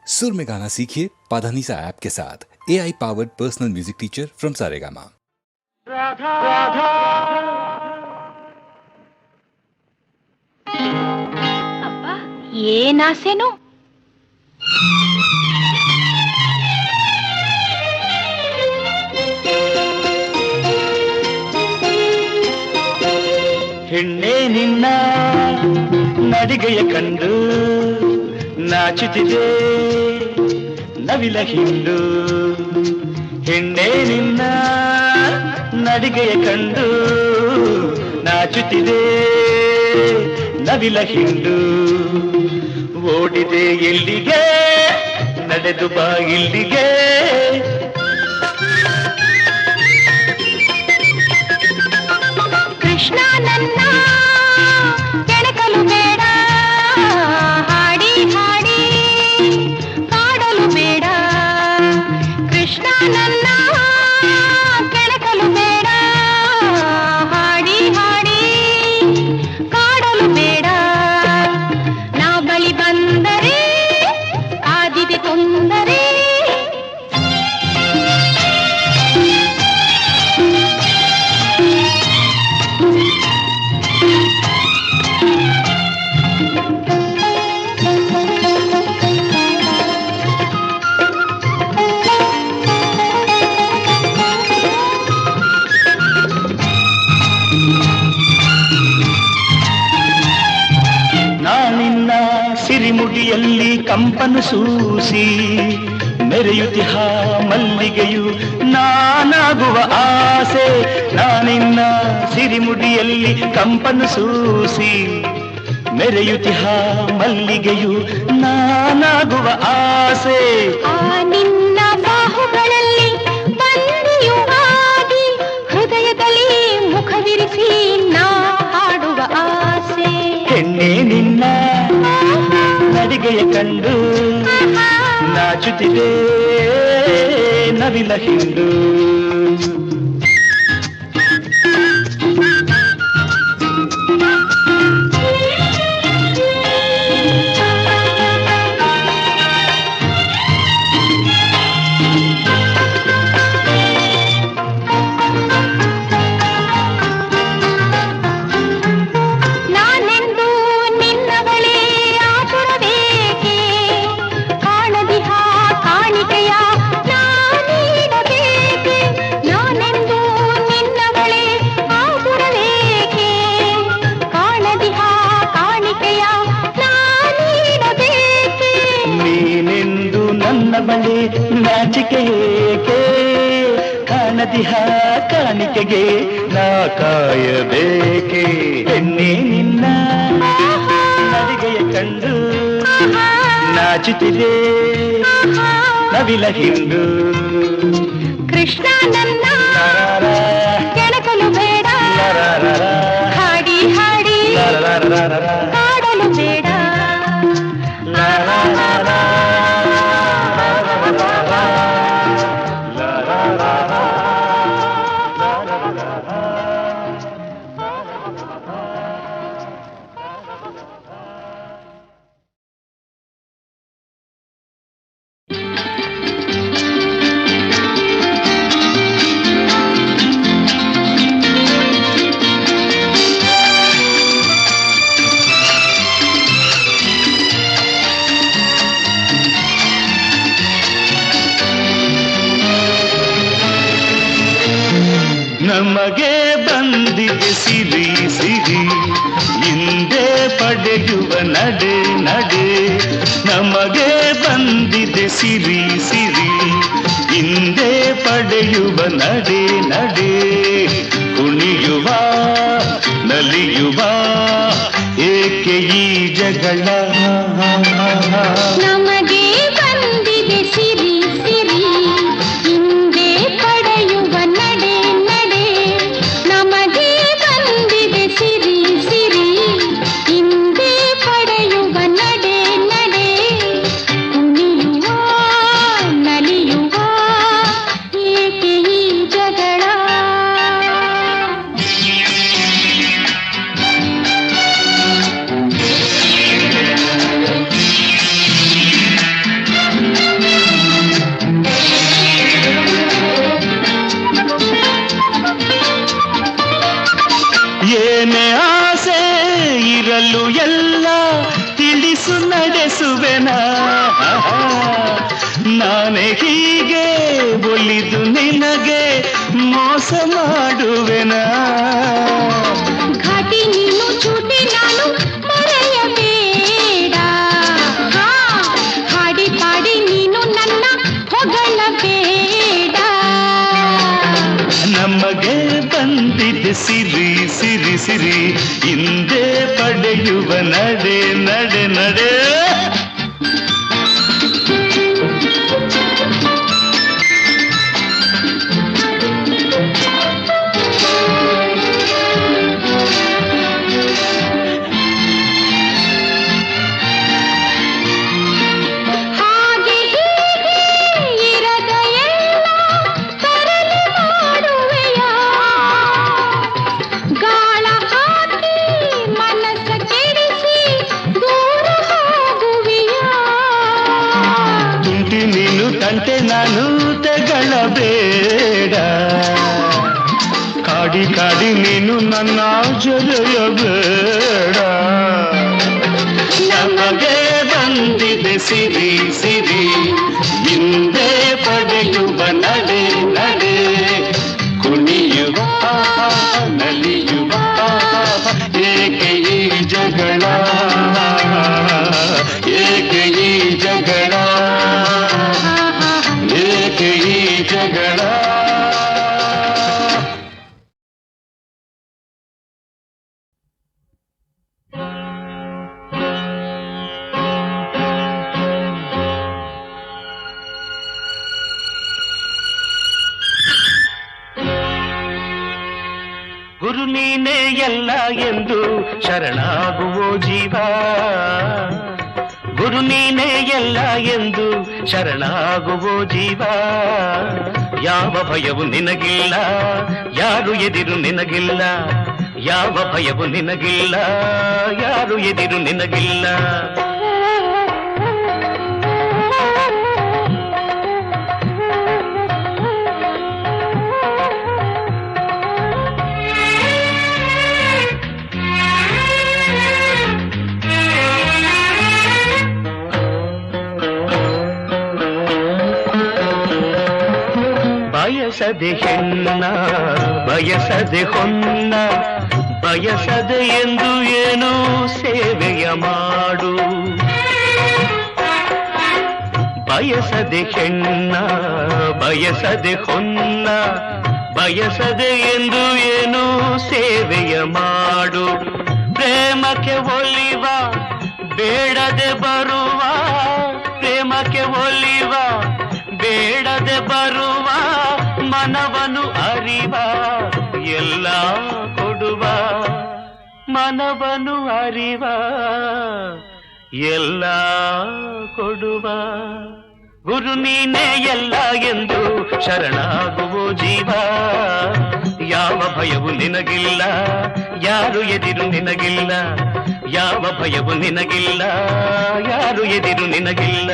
सुर में गाना सीखिए पाधानीसा ऐप के साथ। AI powered personal music teacher from Saregama. ಅಬ್ಬಾ ಏನ್ ಆಸೆನೋ. ಹೆಣ್ಣೆ ನಿನ್ನ ನಡಿಗೆಯ ಕಂಡು ನಾಚುತ್ತಿದೆ ನವಿಲ ಹಿಂಡು. ಹೆಣ್ಣೆ ನಿನ್ನ ನಡಿಗೆಯ ಕಂಡು ನಾಚುತ್ತಿದೆ ನವಿಲ ಹಿಂಡು. ಓಡಿದೆ ಎಲ್ಲಿಗೆ ನಡೆದು ಬಾ ಇಲ್ಲಿಗೆ. ಕೃಷ್ಣ ನನ್ನ ಕೆಣಕಲು ಬೇಡ, ಹಾಡಿ ಹಾಡಿ ಕಾಡಲು ಬೇಡ. ಕೃಷ್ಣ ನನ್ನ ಕೆಣಕಲು ಬೇಡ, ಹಾಡಿ ಹಾಡಿ ಕಾಡಲು ಬೇಡ. ನಾ ಬಳಿ ಬಂದರೆ ಆದಿದೆ ತೊಂದರೆ. ನಾನಿನ್ನ ಸಿರಿಮುಡಿಯಲ್ಲಿ ಕಂಪನು ಸೂಸಿ ಮೆರೆಯುತ್ತಿಹ ಮಲ್ಲಿಗೆಯು ನಾನಾಗುವ ಆಸೆ. ನಾನಿನ್ನ ಸಿರಿಮುಡಿಯಲ್ಲಿ ಕಂಪನು ಸೂಸಿ ಮೆರೆಯುತ್ತಿಹ ಮಲ್ಲಿಗೆಯು ನಾನಾಗುವ ಆಸೆ. ಆ ನಿನ್ನ ಬಾಹುಗಳಲ್ಲಿ ಬಂದಿಯು ಆಗಿ ಹೃದಯದಲ್ಲಿ ಮುಖವಿರಿಸಿ ನಾ ಹಾಡುವ ಆಸೆ. ಹೆಣ್ಣೆ ನಿನ್ನ ನಡಿಗೆಯ ಕಂಡು ನಾಚುತ್ತಿದೆ ನವಿಲ ಹಿಂಡು. ನಾನೆಂದು ನಿನ್ನವಳೇ ಆತುರಬೇಕೆ, ಕಾಣದಿಹ ಕಾಣಿಕೆಯ ನಾನೀಡಬೇಕೆ. ನಾನೆಂದು ನಿನ್ನವಳೇ ಆತುರಬೇಕೆ, ಕಾಣದಿಹ ಕಾಣಿಕೆಯ ನಾನೀಡಬೇಕೆ. ನೀನೆಂದು ನನ್ನ ಬಳಿ ನಾಚಿಕೆ ಏಕೆ, ಕಾಣದಿಹ ಕಾಣಿಕೆಗೆ ನಾ ಕಾಯಬೇಕೆ. ಹೆಣ್ಣೆ ನಿನ್ನ ನಡಿಗೆಯ ಕಂಡು ನಾಚುತ್ತಿದೆ ನವಿಲ ಹಿಂಡು. ಕೃಷ್ಣ ನನ್ನ ಲರರ, ಕೆಣಕಲು ಬೇಡ, ಲರರ, ಹಾಡಿ ಹಾಡಿ ಲರರ, ಕಾಡಲು ಬೇಡ. ಲರರ. ನಮಗೆ ಬಂದಿದೆ ಸಿರಿ ಸಿರಿ ಹಿಂದೆ ಪಡೆಯುವ ನಡೆ ನಡೆ. ನಮಗೆ ಬಂದಿದೆ ಸಿರಿ ಸಿರಿ ಹಿಂದೆ ಪಡೆಯುವ ನಡೆ ನಡೆ. ಕುಣಿಯುವ ನಲಿಯುವ ಏಕೆ ಈ ಜಗಳ. ನಮಗೆ ಬಂದಿದೆ ಸಿರಿ ಸಿರಿ ಹಿಂದೆ ಪಡೆಯುವ ನಡೆ ನಡೆ. ನಮಗೆ ಬಂದಿದೆ ಸಿರಿ ಸಿರಿ ಹಿಂದೆ ಪಡೆಯುವ ನಡೆ ನಡೆ. ಕುಣಿಯುವ ನಲಿಯುವ ಏಕೆ ಈ ಜಗಳ. ನಾನೇ ಹೀಗೆ ಒಲಿದು ನಿನಗೆ ಮೋಸ ಮಾಡುವೆನಾ? ಘಾಟಿ ನೀನು ಚೂಟಿ ನಾನು ಮರೆಯಬೇಡ. ಹಾಡಿ ಪಾಡಿ ನೀನು ನನ್ನ ಹೊಗಳಬೇಡ. ನಮಗೆ ಬಂದಿದೆ ಸಿರಿ ಸಿರಿ ಸಿರಿ, ಹಿಂದೆ ಪಡೆಯುವ ನಡೆ ನಡೆ ನಡೆ. ಹಾಗೆ ಹೀಗೆ ಇರದ ಎಲ್ಲ ತರಲೆ ಮಾಡುವೆಯ. ಗಾಳ ಹಾಕಿ ಮನಸ್ಸ ಕೆಡಿಸಿ ದೂರ ಹೋಗುವೆಯ. ತುಂಟಿ ನೀನು ತಂಟೆ ನಾನು ತೆಗಳಬೇಡ. ಕಾಡಿ ಕಾಡಿ ನೀನು ನನ್ನ ಜೊರೆಯಬೇಡ. ನಮಗೆ ಬಂದಿದೆ ಸಿರಿ ಸಿರಿ, ಹಿಂದೆ ಪಡೆಯುವ ನಡೆ ನಡೆ. ಕುಣಿಯುವ ನಲಿಯುವ ಏಕೆ ಈ ಜಗಳ, ಏಕೆ ಈ ಜಗಳ, ಏಕೆ ಈ ಜಗಳ. ಗುರು ನೀನೇ ಎಲ್ಲ ಎಂದು ಶರಣಾಗುವೋ ಜೀವ. ಗುರು ನೀನೇ ಎಲ್ಲ ಎಂದು ಶರಣಾಗುವೋ ಜೀವ. ಯಾವ ಭಯವು ನಿನಗಿಲ್ಲ, ಯಾರು ಎದಿರು ನಿನಗಿಲ್ಲ. ಯಾವ ಭಯವು ನಿನಗಿಲ್ಲ, ಯಾರು ಎದಿರು ನಿನಗಿಲ್ಲ. ಬಯಸದೆ ಹೆಣ್ಣ ಬಯಸದೆ ಹೊನ್ನ, ಬಯಸದೆ ಎಂದು ಏನು ಸೇವೆಯ ಮಾಡು. ಬಯಸದೆ ಹೆಣ್ಣ ಬಯಸದೆ ಹೊನ್ನ, ಬಯಸದೆ ಎಂದು ಏನು ಸೇವೆಯ ಮಾಡು. ಪ್ರೇಮಕ್ಕೆ ಒಲಿವ ಬೇಡದೆ ಬರುವ, ಪ್ರೇಮಕ್ಕೆ ಒಲಿವ ಬೇಡದೆ ಬರುವ, ಮನವನು ಅರಿವ ಎಲ್ಲ ಕೊಡುವ. ಮನವನು ಅರಿವ ಎಲ್ಲ ಕೊಡುವ. ಗುರು ನೀನೇ ಎಲ್ಲ ಎಂದು ಶರಣಾಗುವೋ ಜೀವ. ಯಾವ ಭಯವು ನಿನಗಿಲ್ಲ, ಯಾರು ಎದಿರು ನಿನಗಿಲ್ಲ. ಯಾವ ಭಯವು ನಿನಗಿಲ್ಲ, ಯಾರು ಎದಿರು ನಿನಗಿಲ್ಲ.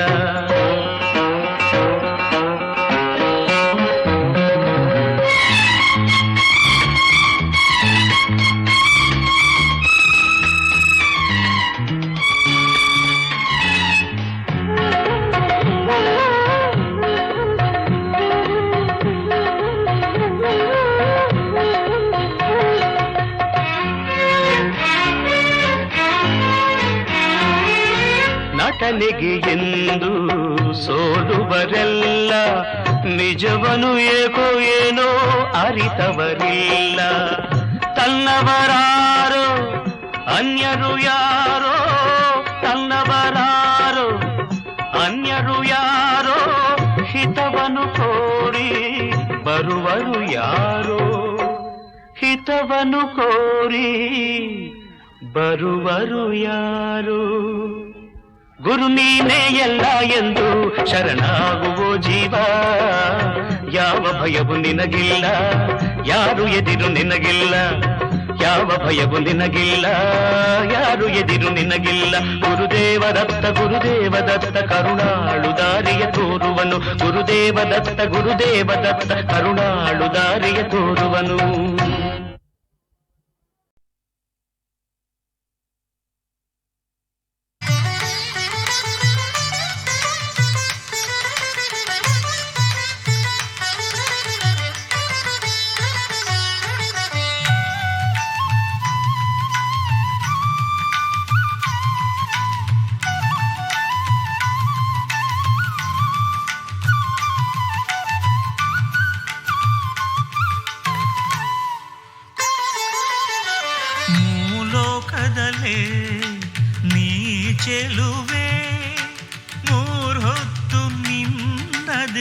ನಟನೆಗೆ ಎಂದು ಸೋಲುವರೆಲ್ಲ, ನಿಜವನು ಏಕೋ ಏನೋ ಅರಿತವರಿಲ್ಲ. ತನ್ನವರಾರೋ ಅನ್ಯರು ಯಾರೋ, ತನ್ನವರಾರೋ ಅನ್ಯರು ಯಾರೋ, ಹಿತವನು ಕೋರಿ ಬರುವರು ಯಾರೋ. ಹಿತವನು ಕೋರಿ ಬರುವರು ಯಾರು. ಗುರು ನೀನೇ ಎಲ್ಲ ಎಂದು ಶರಣಾಗುವೋ ಜೀವ. ಯಾವ ಭಯವು ನಿನಗಿಲ್ಲ, ಯಾರು ಎದಿರು ನಿನಗಿಲ್ಲ. ಯಾವ ಭಯವು ನಿನಗಿಲ್ಲ, ಯಾರು ಎದಿರು ನಿನಗಿಲ್ಲ. ಗುರುದೇವ ದತ್ತ ಗುರುದೇವ ದತ್ತ ಕರುಣಾಳು ದಾರಿಯ ತೋರುವನು. ಗುರುದೇವ ದತ್ತ ಗುರುದೇವ ದತ್ತ ಕರುಣಾಳು ದಾರಿಯ ತೋರುವನು.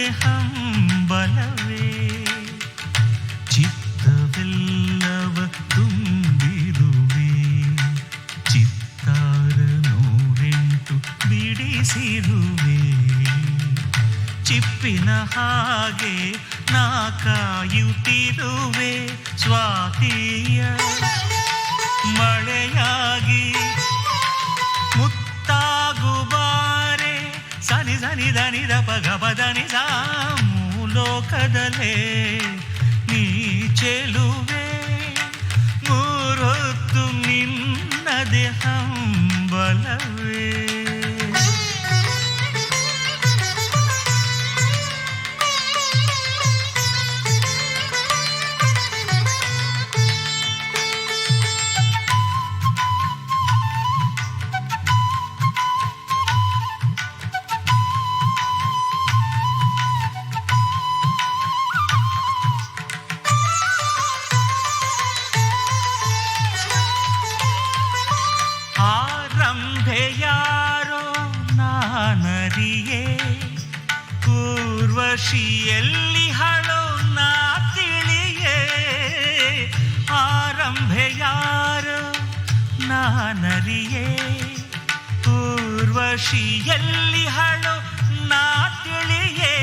ನಿನ್ನದೆ ಹಂಬಲವೇ ಚಿತ್ತವೆಲ್ಲವ ತುಂಬಿರುವೆ ಚಿತ್ತಾರ 108 ಬಿಡಿಸಿರುವೆ ಚಿಪ್ಪಿನ ಹಾಗೆ ನಾ ಕಾಯುತ್ತಿರುವೆ ಸ್ವಾತಿಯ ಮಳೆಯಾಗಿ ಮುತ್ತಾಗುಬಾರೆ ಸನಿ ಸನಿ ಧನಿ ದ ಪಗ ಪದನಿ ಮೂಲೋಕದಲ್ಲೇ ನೀ ಚೆಲುವೆ ಮೂರೊತ್ತು ನಿನ್ನದೆ ಹಂಬಲವೇ ಯಾರೋ ನಾನರಿಯೇ ಊರ್ವಶಿಯಲ್ಲಿ ಹಳೋ ನಾ ತಿಳಿಯೇ ಆರಂಭೆ ಯಾರೋ ನಾನರಿಯೇ ಊರ್ವಶಿಯಲ್ಲಿ ಹಳೋ ನಾ ತಿಳಿಯೇ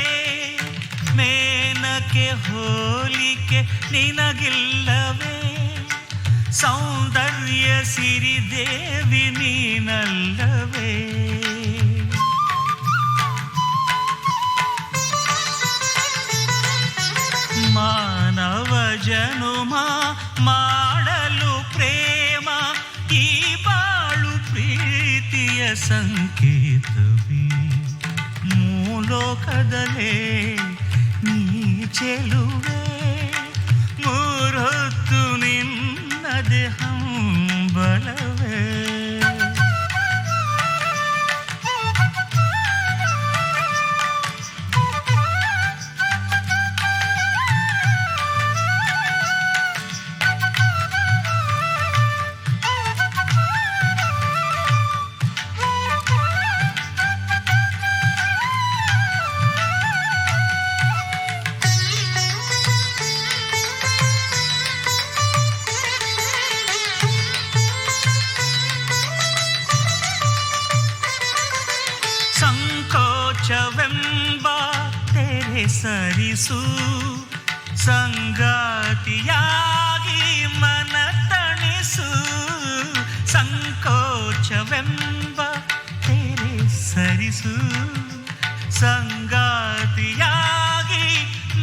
ಮೇನಕ್ಕೆ ಹೋಲಿಕೆ ನಿನಗಿಲ್ಲವೇ ಸೌಂದರ್ಯ ಸಿರಿದೇವಿ ನೀನಲ್ಲವೇ ಮಾನವ ಜನುಮ ಮಾಡಲು ಪ್ರೇಮ ಈ ಬಾಳು ಪ್ರೀತಿಯ ಸಂಕೇತವೇ ಮೂಲೋಕದಲ್ಲೇ ನೀ ಚೆಲುವೆ ಮೂರೊತ್ತು ನಿನ್ನದೆ ಹಂಬಲವೇ ಸಂಕೋಚವೆಂಬ ತೆರೆ ಸರಿಸು ಸಂಗಾತಿಯಾಗಿ ಮನ ತಣಿಸು ಸಂಕೋಚವೆಂಬ ತೆರೆ ಸರಿಸು ಸಂಗಾತಿಯಾಗಿ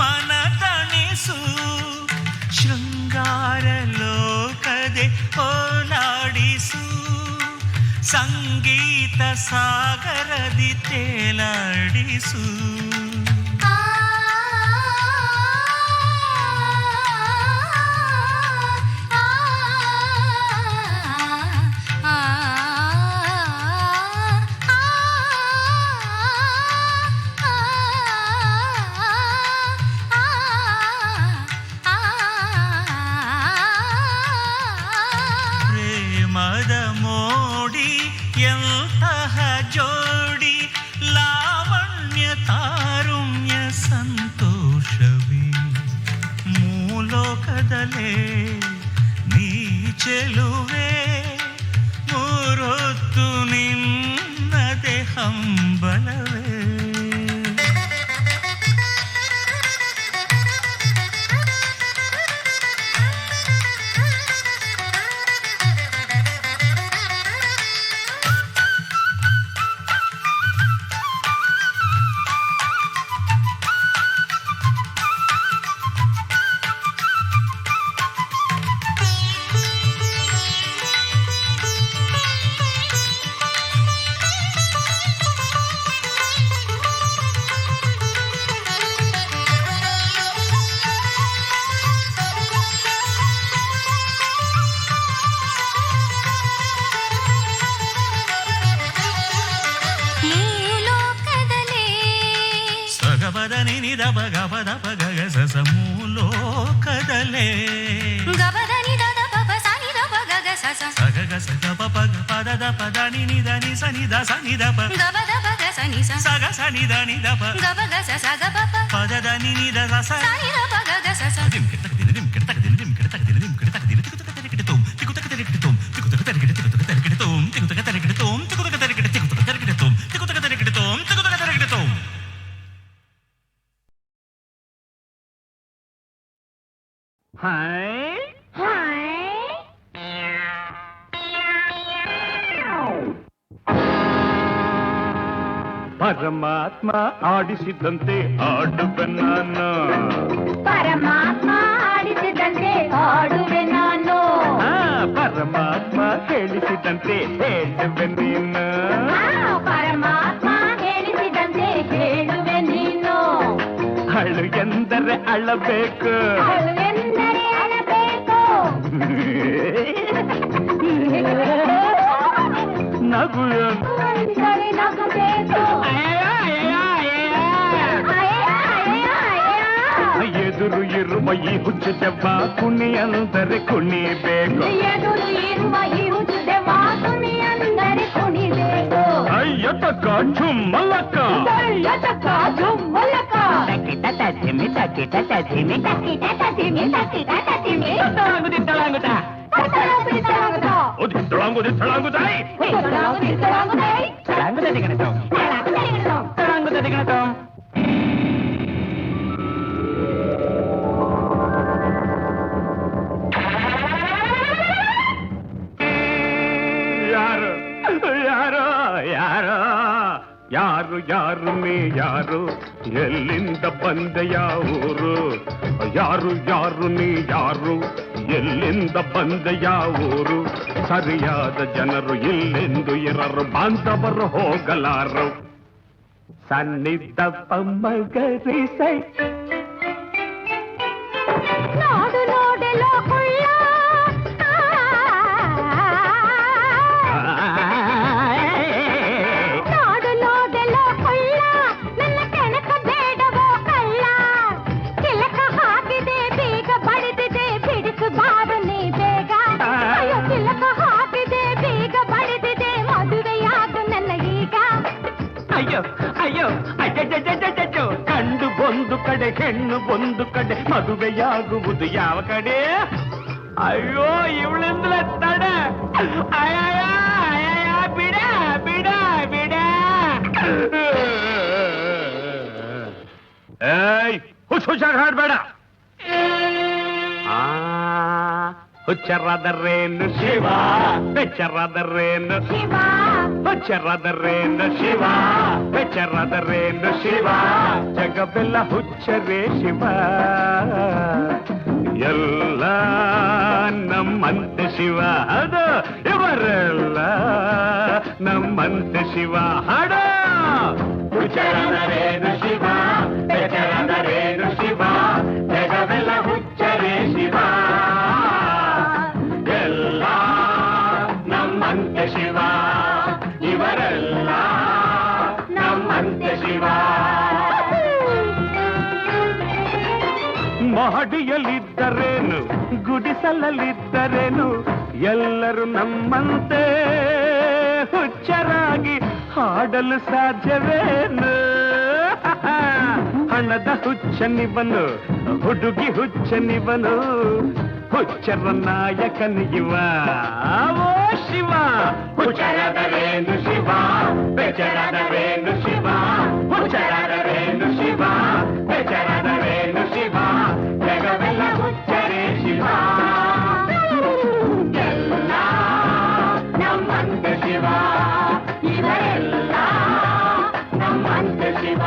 ಮನ ತಣಿಸು ಶೃಂಗಾರ ಲೋಕದೆ ಓಲಾಡಿಸು ಸಂಗೀತ ಸಾಗರದಿ ತೇಲಾಡಿಸು ಪ್ರೇಮದ ಮೋಡಿ ಎಂತಹ ಜೋಡಿ ಲಾವಣ್ಯ ತಾರುಣ್ಯ ಸಂತೋಷವೇ ಮೂಲೋಕದಲ್ಲೇ ನೀ ಚೆಲುವೆ ಮೂರೊತ್ತು ನಿನ್ನದೆ ಹಂಬಲವೇ ಗಬದನಿ ನಿದ ಬಗ ಪದ ಪಗ ಸಸ ಮೂಲೋಕದಲೇ ಗಬದನಿ ದದ ಪಪ ಸನಿ ದ ಪಗ ಗ ಸಗ ಗ ಸಗ ಪ ಪ ಗ ಪದ ದ ಪದ ನಿ ನಿ ದ ನಿ ಸ ನಿ ದ ಸ ನಿ ದ ಪ ಸಗ ಸ ನಿ ದ ನಿ ದ ಪ ಪದ ದ ನಿ ನಿ ದ ಸ ದಿಮ್ ಕಿಟ ದಿನ ದಿಮ್ ಕಿಟ ದಿನ ದಿಮ್ ಕಿಟ ದಿನ ದಿಮ್ ಕಿಟ ದಿನ ತಿಕು ತಕ ತರಿ ಕಿಟ ತೋಂ ತಿಕು ತಕ ತರಿ ಕಿಟ ತೋಂ ತಿಕು ತಕ ತರಿ ಕಿಟ ತಿಕು ತಕ ತರಿ ಕಿಟ ತೋಂ ತಿಕು ತಕ ತರಿ ಕಿಟ ತೋಂ ತಿಕು ತಕ ತರಿ ಕಿಟ ತಿಕು ತಕ ತರಿ ಕಿಟ ತೋಂ ತಿಕು ತಕ ತರಿ ಕಿಟ ತೋಂ ತಿಕು ತಕ ತರಿ ಕಿಟ ತೋಂ ಹಾಯ್ ಪರಮಾತ್ಮ ಆಡಿಸಿದಂತೆ ಆಡುವೆ ನಾನು ಪರಮಾತ್ಮ ಆಡಿಸಿದಂತೆ ಆಡುವೆ ನಾನು ಪರಮಾತ್ಮ ಹೇಳಿಸಿದಂತೆ ಹೇಳುವೆ ನೀನು ಪರಮಾತ್ಮ ಹೇಳಿಸಿದಂತೆ ಹೇಳುವೆ ನೀನು ಅಳು ಎಂದರೆ ಅಳಬೇಕು ಅಳು ಎಂದರೆ ಅಳಬೇಕು ನಗು ಎಂದರೆ ನಗಬೇಕು ಎದುರು ಇರುವ ಈ ಹುಚ್ಚು ದೆವ್ವ ಕುಣಿ ಅಂದರೆ ಕುಣಿಬೇಕು ಎದುರು ಇರುವ ಈ ಹುಚ್ಚು ದೆವ್ವ ಕುಣಿ ಅಂದರೆ ಕುಣಿಬೇಕು ಅಯ್ಯ ತಕ್ಕ ಚುಮ್ಮಲಕ್ಕ ತಕ್ಕ ಜುಮ್ಮಲಕ ತಕ್ಕಿಟ ತತ್ತಿಮಿ ತಕ್ಕಿಟ ತತ್ತಿಮಿ ತಕ್ಕಿಟ ತತ್ತಿಮಿ ತಕ್ಕಿಟ ತತ್ತಿಮಿ ತಳಂಗುದ ಒದಿತ್ತಳಂಗುದ ತಳಂಗುದಾಯ್ ತಳಂಗುದ ದಿಗಣತಂ ತಳಂಗುದ ದಿಗಣತಂ ಯಾರು ಯಾರೋ ಯಾರೋ ಯಾರು ಯಾರು ನೀ ಯಾರು ಎಲ್ಲಿಂದ ಬಂದೆ ಯಾವೂರು ಯಾರು ಯಾರು ನೀ ಯಾರು ಎಲ್ಲಿಂದ ಬಂದೆ ಯಾವೂರು ಸರಿಯಾದ ಜನರು ಇಲ್ಲೆಂದು ಇರರು ಬಾಂಧವರು ಹೋಗಲಾರು ಸನ್ನಿಧ ಪಮ್ಮಗರಿಸೈ ನೋಡು ನೋಡಲು ಕುಳ್ಳ ನೋಡು ನೋಡಲು ಕುಳ್ಳ ನನ್ನ ಕೆಣಕ ಬೇಡವೋ ಕಳ್ಳ ಕಿಲಕ ಹಾಕಿದೆ ಬೀಗ ಬಡಿದಿದೆ ಬಿಡಿಸು ಬಾರು ನೀ ಬೇಗ ಅಯ್ಯೋ ಕಿಲಕ ಹಾಕಿದೆ ಬೀಗ ಬಡಿದಿದೆ ಮದುವೆಯಾಗು ನನ್ನ ಈಗ ಅಯ್ಯೋ ಅಯ್ಯೋ ಅಯ್ಯೋ ಕಂಡು ಒಂದು ಕಡೆ ಹೆಣ್ಣು ಒಂದು ಕಡೆ ಮದುವೆಯಾಗುವುದು ಯಾವ ಕಡೆ ಅಯ್ಯೋ ಇವಳಿಂದಲೇ ತಡೆ ಅಯ್ಯ ಬಿಡ ಬಿಡ ಬಿಡ ಏಯ್ ಹುಚ್ಚಾಗಿ ಹಾಡ್ಬೇಡ ಹುಚ್ಚರಾದರೇನು ಶಿವ ಬೆಚ್ಚರಾದರೇನು ಶಿವ ಹುಚ್ಚರಾದರೇನು ಶಿವ ಬೆಚ್ಚರಾದರೇನು ಶಿವ ಜಗವೆಲ್ಲ ಹುಚ್ಚರೇ ಶಿವ ಎಲ್ಲ ನಮ್ಮಂತೆ ಶಿವ ಅದು ಇವರೆಲ್ಲ ನಮ್ಮಂತೆ ಶಿವ ಹಾಡ ಹುಚ್ಚರಾದರೇನು ಶಿವ ಬೆಚ್ಚರಾದರೇನು ಶಿವ ಜಗವೆಲ್ಲ ಹುಚ್ಚರೇ ಶಿವ ಎಲ್ಲ ನಮ್ಮಂತೆ ಶಿವ ಇವರೆಲ್ಲ ನಮ್ಮಂತೆ ಶಿವ ಮಹಡಿಯಲ್ಲಿದ್ದರೇನು ಗುಡಿಸಲಲ್ಲಿದ್ದರೇನು ಎಲ್ಲರೂ ನಮ್ಮಂತೆ ಹುಚ್ಚರಾಗಿ ಹಾಡಲು ಸಾಧ್ಯವೇನು ಹಣದ ಹುಚ್ಚನಿವನು ಹುಡುಗಿ ಹುಚ್ಚನಿವನು ಹುಚ್ಚರ ನಾಯಕನಿಗಿವ ಓ ಶಿವ ಹುಚ್ಚರಾದರೇನು ಶಿವ ಬೆಚ್ಚರಾದರೇನು ಶಿವ ಹುಚ್ಚರಾದರೇನು ಶಿವ ಬೆಚ್ಚರಾದರೇನು ಶಿವ ಜಗವೆಲ್ಲ ಹುಚ್ಚರೇ ಶಿವ ಎಲ್ಲ ನಮ್ಮಂತೆ ಶಿವ ಇವರೆಲ್ಲ ನಮ್ಮಂತೆ ಶಿವ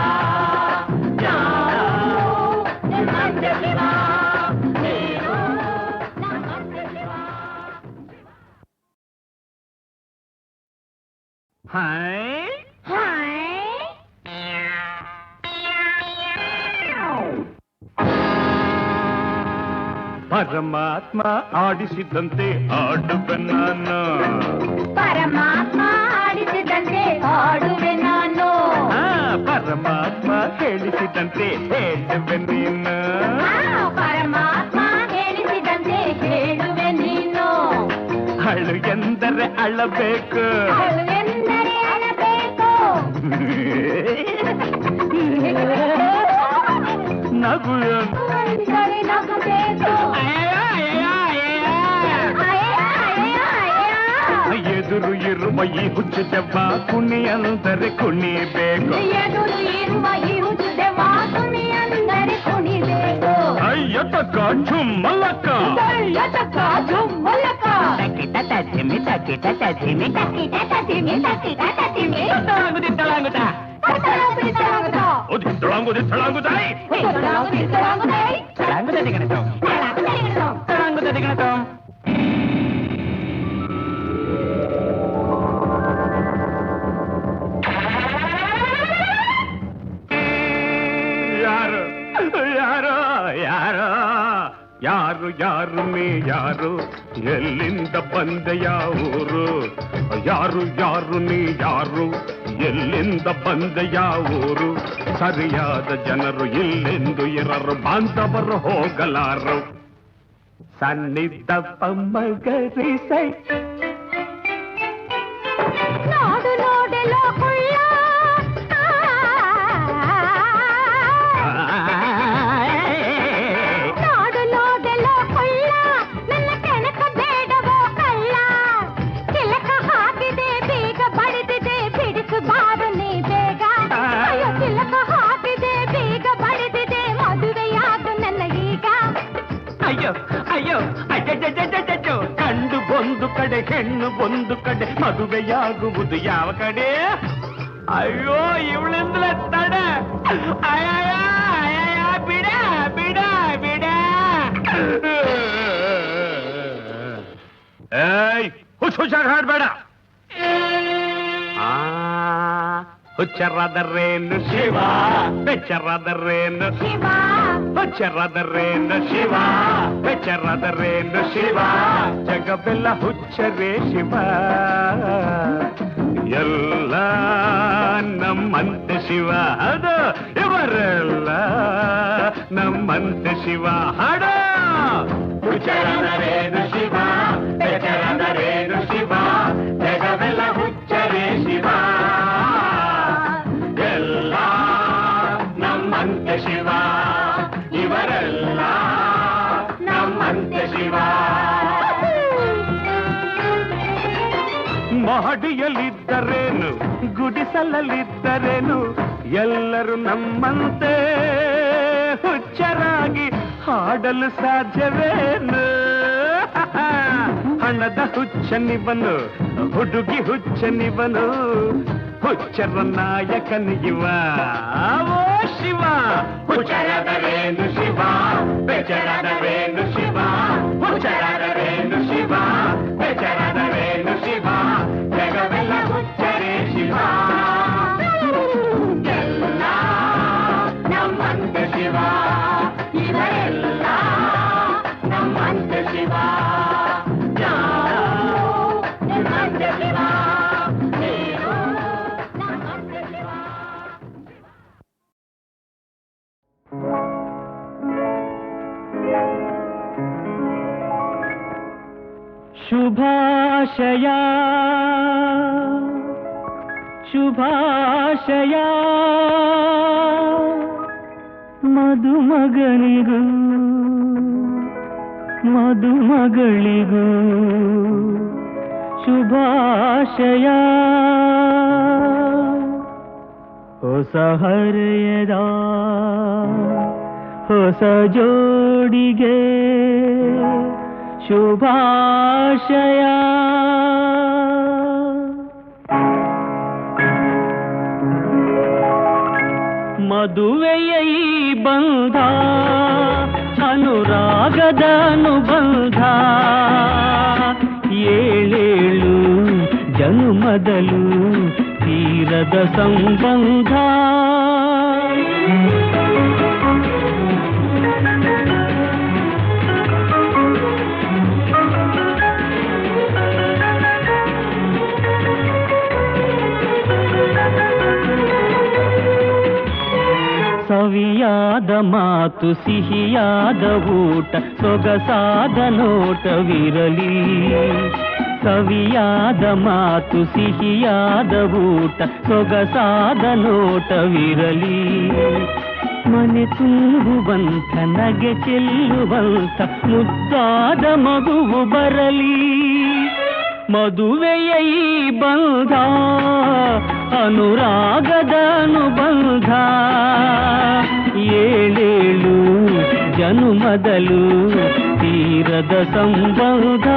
ನಮ್ಮಂತೆ ಶಿವ ಹಾಯ್ ಪರಮಾತ್ಮ ಆಡಿಸಿದಂತೆ ಆಡುವೆ ನಾನು ಪರಮಾತ್ಮ ಆಡಿಸಿದಂತೆ ಆಡುವೆ ನಾನು ಪರಮಾತ್ಮ ಹೇಳಿಸಿದಂತೆ ಹೇಳುವೆ ನೀನು ಪರಮಾತ್ಮ ಹೇಳಿಸಿದಂತೆ ಹೇಳುವೆ ನೀನು ಹಳ ಅಳಬೇಕು ಅಳುವೆಂದರೆ ಅಳಬೇಕು ನಗು ಅಂದರೆ ನಗಬೇಕು ಎದುರು ಇರುವ ಈ ಹುಚ್ಚು ದೆವ್ವ ಕುಣಿ ಅಂದರೆ ಕುಣಿಬೇಕು ಎದುರು ಇರುವ ಈ ಹುಚ್ಚು ದೆವ್ವ ಕುಣಿ ಅಂದರೆ ಕುಣಿಬೇಕು ಅಯ್ಯ ತಕ್ಕ ಚುಮ್ಮಲಕ್ಕ ಯತಕ ಜುಮ್ಮಲಕ ತಕ್ಕಿಟ ತತ್ತಿಮಿ ತಕ್ಕಿಟ ತತ್ತಿಮಿ ತಕ್ಕಿಟ ತತಿಮಿ ತಕ್ಕಿಟ ತತಿಮಿ ತಳಾಂಗುದ ತಳಾಂಗುದ ತಳಾಂಗುದಾಯ್ ತಳಾಂಗುದ ದಿಗಣತೋ ತಳಾಂಗುದ ದಿಗಣತೋ ಯಾರು ಯಾರು ಯಾರು ಯಾರು ಯಾರು ನೀ ಯಾರು ಎಲ್ಲಿಂದ ಬಂದ ಯಾವೂರು ಯಾರು ಯಾರು ನೀ ಯಾರು ಎಲ್ಲಿಂದ ಬಂದ ಯಾವೂರು ಸರಿಯಾದ ಜನರು ಇಲ್ಲೆಂದು ಇರರು ಬಾಂಧವರು ಹೋಗಲಾರು ಸನ್ನಿಧ ಮಗರಿಸೈ ನಾಡು ನೋಡಲು ಕುಳ್ಳ ನಾಡು ನೋಡಲು ಕುಳ್ಳ ನನ್ನ ಕೆಣಕ ಬೇಡವೋ ಕಳ್ಳ ಚಿಲಕ ಹಾಕಿದೆ ಬೀಗ ಬಡಿದಿದೆ ಬಿಡಿಸು ಬಾರನೆ ಬೇಗ ಅಯ್ಯೋ ಚಿಲಕ ಹಾಕಿದೆ ಬೀಗ ಬಡಿದಿದೆ ಮದುವೆಯಾಗು ನನ್ನ ಈಗ ಅಯ್ಯೋ ಅಯ್ಯೋ ಅಜ್ಜೋ ಕಂಡು ಒಂದು ಕಡೆ ಹೆಣ್ಣು ಒಂದು ಕಡೆ ಮದುವೆಯಾಗುವುದು ಯಾವ ಕಡೆ ಅಯ್ಯೋ ಇವಳಿಂದಲೇ ತಡ ಅಯ್ಯ ಬಿಡ ಬಿಡ ಬಿಡ ಏಯ್ ಹುಷಾರ್ ಹಾಡ್ಬೇಡ ಹುಚ್ಚರಾದರೇನು ಶಿವ ಬೆಚ್ಚರಾದರೇನು ಶಿವ ಹುಚ್ಚರಾದರೇನು ಶಿವ ಬೆಚ್ಚರಾದರೇನು ಶಿವ ಜಗವೆಲ್ಲ ಹುಚ್ಚರೇ ಶಿವ ಎಲ್ಲ ನಮ್ಮಂತೆ ಶಿವ ಅದು ಇವರೆಲ್ಲ ನಮ್ಮಂತೆ ಶಿವ ಹಾಡ ಹುಚ್ಚರಾದರೇನು ಶಿವ ಬೆಚ್ಚರಾದರೇನು ಶಿವ ಜಗವೆಲ್ಲ ಹುಚ್ಚರೇ ಶಿವ ಎಲ್ಲ ನಮ್ಮಂತೆ ಶಿವ ಇವರೆಲ್ಲ ನಮ್ಮಂತೆ ಶಿವ ಮಹಡಿಯಲ್ಲಿದ್ದರೇನು ಗುಡಿಸಲಲ್ಲಿದ್ದರೇನು ಎಲ್ಲರೂ ನಮ್ಮಂತೆ ಹುಚ್ಚರಾಗಿ ಹಾಡಲು ಸಾಧ್ಯವೇನು ಹಣದ ಹುಚ್ಚನಿವನು ಹುಡುಗಿ ಹುಚ್ಚನಿವನು ಹುಚ್ಚರ ನಾಯಕನಿಗಿವ ಓ ಶಿವ ಹುಚ್ಚರಾದರೇನು ಶಿವ ಬೆಚ್ಚರಾದರೇನು ಶಿವ ಹುಚ್ಚರಾದರೇನು ಶಿವ ಬೆಚ್ಚರಾದರೇನು ಶಿವ ಜಗವೆಲ್ಲ ಹುಚ್ಚರೇ ಶಿವ ಎಲ್ಲ ನಮ್ಮಂತೆ ಶಿವ ಇವರೆಲ್ಲ ನಮ್ಮಂತೆ ಶಿವ ನಮ್ಮಂತೆ ಶಿವ ಶುಭಾಶಯ ಶುಭಾಶಯ ಮದುಮಗನಿಗೂ ಮದುಮಗಳಿಗೂ ಶುಭಾಶಯ ಹೊಸ ಹರೆಯದ ಹೊಸ ಜೋಡಿಗೆ ಶುಭಾಶಯ ಮದುವೆಯ ಈ ಬಂಧ ಅನುರಾಗದ ಅನುಬಂಧ ಏಳೇಳು ಜನುಮದಲು ತೀರದ ಸಂಬಂಧ ಸವಿಯಾದ ಮಾತು ಸಿಹಿಯಾದ ಊಟ ಸೊಗಸಾದ ನೋಟವಿರಲಿ ಸವಿಯಾದ ಮಾತು ಸಿಹಿಯಾದ ಊಟ ಸೊಗಸಾದ ನೋಟವಿರಲಿ, ಮನೆ ತುಂಬುವಂಥ ನಗೆ ಚೆಲ್ಲುವಂಥ ಮುದ್ದಾದ ಮಗುವು ಬರಲಿ. ಮದುವೆಯ ಈ ಬಂಧ ಅನುರಾಗದ ಅನುಬಂಧ, ಏಳೇಳು ಜನುಮದಲು ತೀರದ ಸಂಬಂಧ.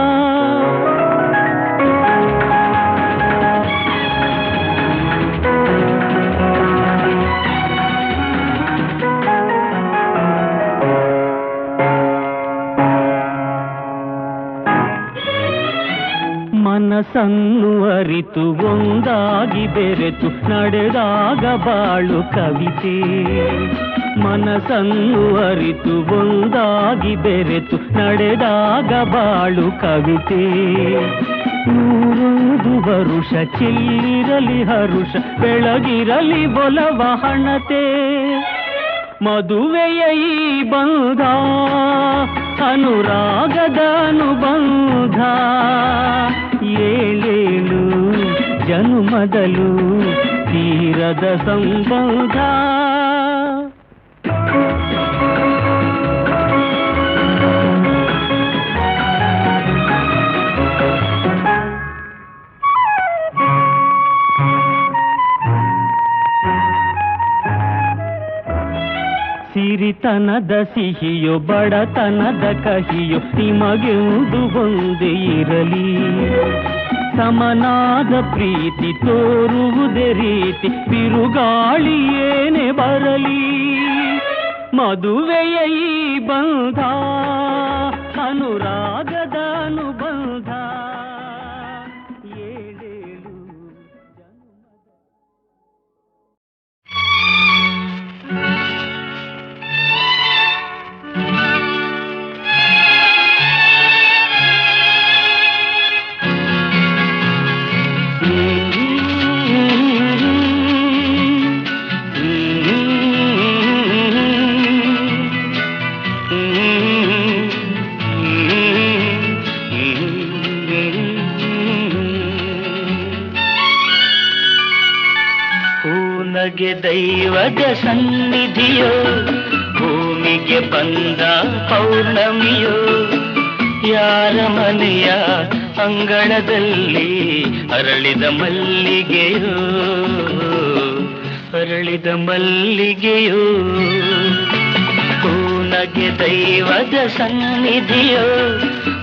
ಮನಸ್ಸನ್ನು ಅರಿತು ಒಂದಾಗಿ ಬೆರೆತು ನಡೆದಾಗ ಬಾಳು ಕವಿತೆ, ಮನಸ್ಸನ್ನು ಅರಿತು ಒಂದಾಗಿ ಬೆರೆತು ನಡೆದಾಗ ಬಾಳು ಕವಿತೆ. 101 ವರುಷ ಚೆಲ್ಲಿರಲಿ ಹರುಷ ಬೆಳಗಿರಲಿ ಬೊಲವ ಹಣತೆ, ಮದುವೆಯ ಈ ಬಂಧ ಅನುರಾಗದ ಅನುಬಂಧ. ಏಳೇಳು ಜನುಮದಲು ತೀರದ ಸಂಬಂಧ. ಸಿರಿತನದ ಸಿಹಿಯೋ ಬಡತನದ ಕಹಿಯೋ ನಿಮಗೆಂದು ಒಂದೇ ಇರಲಿ, ಸಮನಾದ ಪ್ರೀತಿ ತೋರುವುದೇ ರೀತಿ ಬಿರುಗಾಳಿ ಏನೇ ಬರಲಿ. ಮದುವೆಯ ಈ ಬಂಧ ಅನುರಾಗದ ಅನುಬಂಧ. ಏಳೇಳು ನಗೆ ದೈವದ ಸನ್ನಿಧಿಯೋ, ಭೂಮಿಗೆ ಬಂದ ಪೌರ್ಣಮಿಯೋ, ಯಾರ ಮನೆಯ ಅಂಗಳದಲ್ಲಿ ಅರಳಿದ ಮಲ್ಲಿಗೆಯೋ, ಅರಳಿದ ಮಲ್ಲಿಗೆಯೋ. ನಗೆ ದೈವದ ಸನ್ನಿಧಿಯೋ,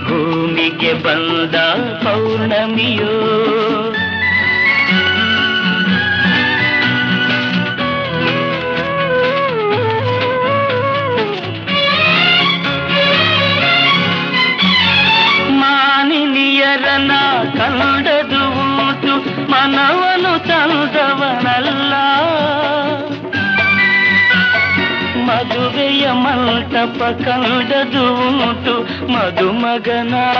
ಭೂಮಿಗೆ ಬಂದ ಪೌರ್ಣಮಿಯೋ. ಕಂಡದು ಉಂಟು ಮನವನು ತಂದವನಲ್ಲ, ಮದುವೆಯ ಮಂಟಪ ಕಂಡದು ಉಂಟು ಮದುಮಗನಾಗಿಲ್ಲ.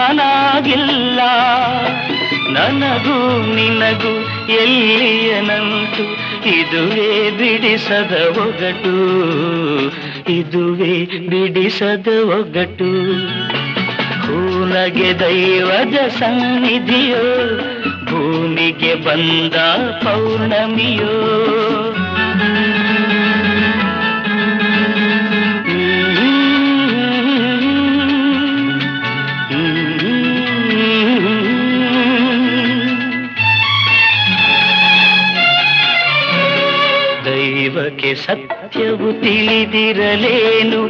ನನಗೂ ನಿನಗೂ ಎಲ್ಲಿಯ ನಂಟು, ಇದುವೇ ಬಿಡಿಸದ ಒಗಟು, ಇದುವೇ ಬಿಡಿಸದ ಒಗಟು. ನಗೆ ದೈವದ ಸನ್ನಿಧಿಯೋ, ಭೂಮಿಗೆ ಬಂದ ಪೌರ್ಣಮಿಯೋ. ದೈವಕ್ಕೆ ಸತ್ಯವು ತಿಳಿದಿರಲೇನು,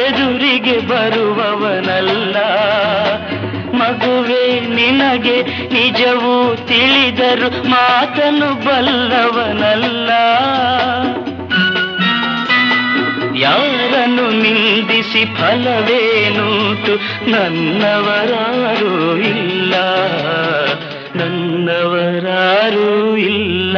ಎದುರಿಗೆ ಬರುವವನಲ್ಲ. ಮಗುವೆ ನಿನಗೆ ನಿಜವೂ ತಿಳಿದರು ಮಾತನು ಬಲ್ಲವನಲ್ಲ. ಯಾರನ್ನು ನಿಂದಿಸಿ ಫಲವೇನುಂಟು, ನನ್ನವರಾರೂ ಇಲ್ಲ, ನನ್ನವರಾರೂ ಇಲ್ಲ.